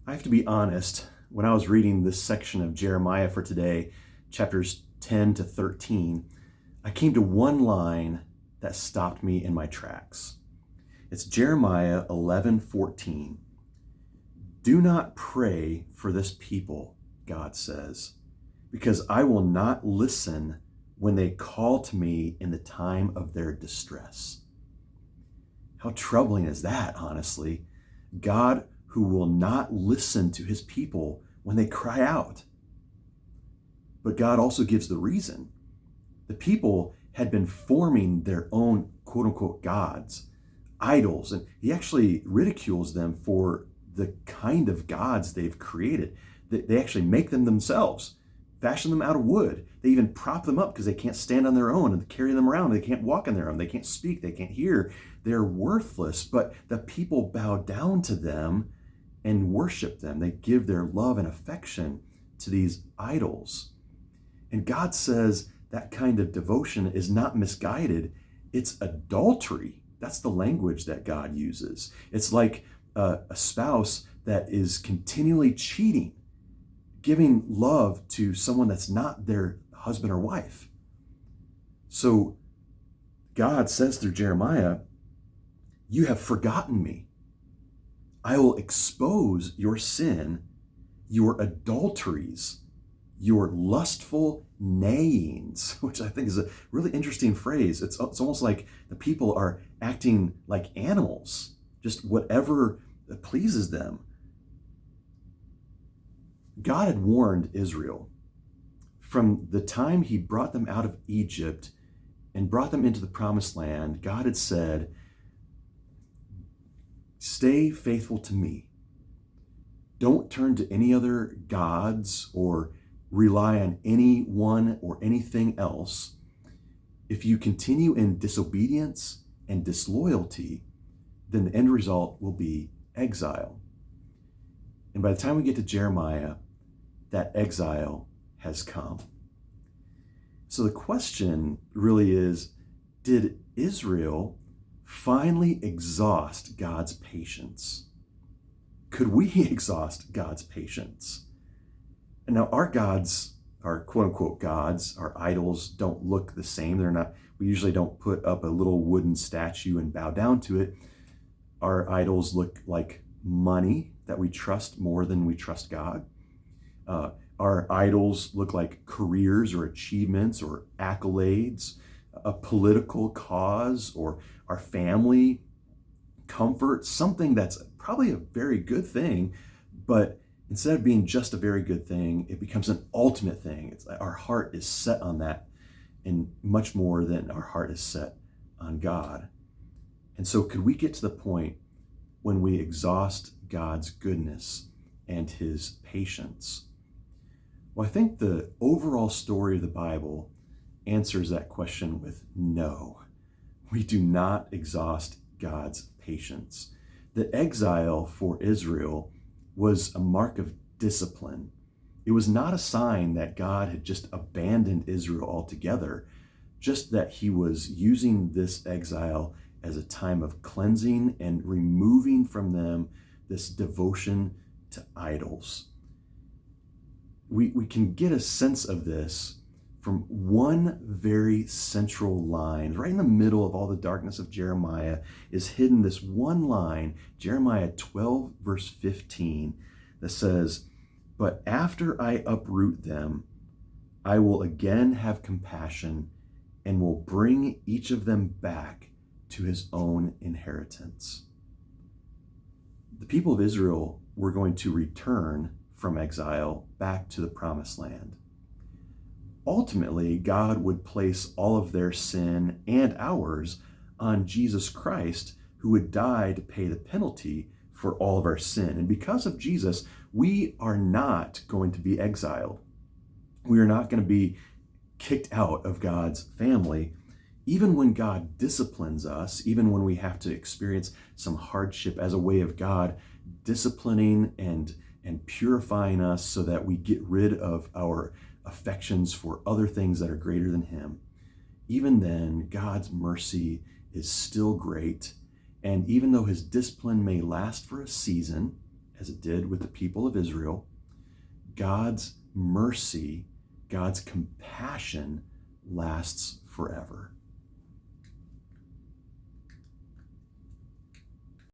I have to be honest, when I was reading this section of Jeremiah for today, chapters 10 to 13, I came to one line that stopped me in my tracks. It's Jeremiah 11:14. Do not pray for this people, God says, because I will not listen when they call to me in the time of their distress. How troubling is that, honestly? God who will not listen to his people when they cry out. But God also gives the reason. The people had been forming their own quote unquote gods, idols, and he actually ridicules them for the kind of gods they've created. They actually make them themselves, fashion them out of wood. They even prop them up because they can't stand on their own and carry them around. They can't walk on their own. They can't speak. They can't hear. They're worthless, but the people bow down to them and worship them. They give their love and affection to these idols. And God says that kind of devotion is not misguided, it's adultery. That's the language that God uses. It's like a spouse that is continually cheating, giving love to someone that's not their husband or wife. So God says through Jeremiah, you have forgotten me. I will expose your sin, your adulteries, your lustful neighings, which I think is a really interesting phrase. It's almost like the people are acting like animals, just whatever pleases them. God had warned Israel from the time he brought them out of Egypt and brought them into the promised land. God had said, stay faithful to me. Don't turn to any other gods or rely on anyone or anything else. If you continue in disobedience and disloyalty, then the end result will be exile. And by the time we get to Jeremiah, that exile has come. So the question really is, did Israel finally exhaust God's patience? Could we exhaust God's patience? And now our gods, our quote unquote gods, our idols don't look the same. We usually don't put up a little wooden statue and bow down to it. Our idols look like money that we trust more than we trust God. Our idols look like careers or achievements or accolades, a political cause, or our family, comfort, something that's probably a very good thing, but instead of being just a very good thing, it becomes an ultimate thing. It's like our heart is set on that, and much more than our heart is set on God. And so could we get to the point when we exhaust God's goodness and his patience? Well, I think the overall story of the Bible answers that question with no. We do not exhaust God's patience. The exile for Israel was a mark of discipline. It was not a sign that God had just abandoned Israel altogether, just that he was using this exile as a time of cleansing and removing from them this devotion to idols. We can get a sense of this from one very central line. Right in the middle of all the darkness of Jeremiah is hidden this one line, Jeremiah 12, verse 15, that says, but after I uproot them, I will again have compassion and will bring each of them back to his own inheritance. The people of Israel were going to return from exile back to the promised land. Ultimately, God would place all of their sin and ours on Jesus Christ, who would die to pay the penalty for all of our sin. And because of Jesus, we are not going to be exiled. We are not going to be kicked out of God's family. Even when God disciplines us, even when we have to experience some hardship as a way of God disciplining and purifying us so that we get rid of our affections for other things that are greater than him, even then, God's mercy is still great. And even though his discipline may last for a season, as it did with the people of Israel, God's mercy, God's compassion lasts forever.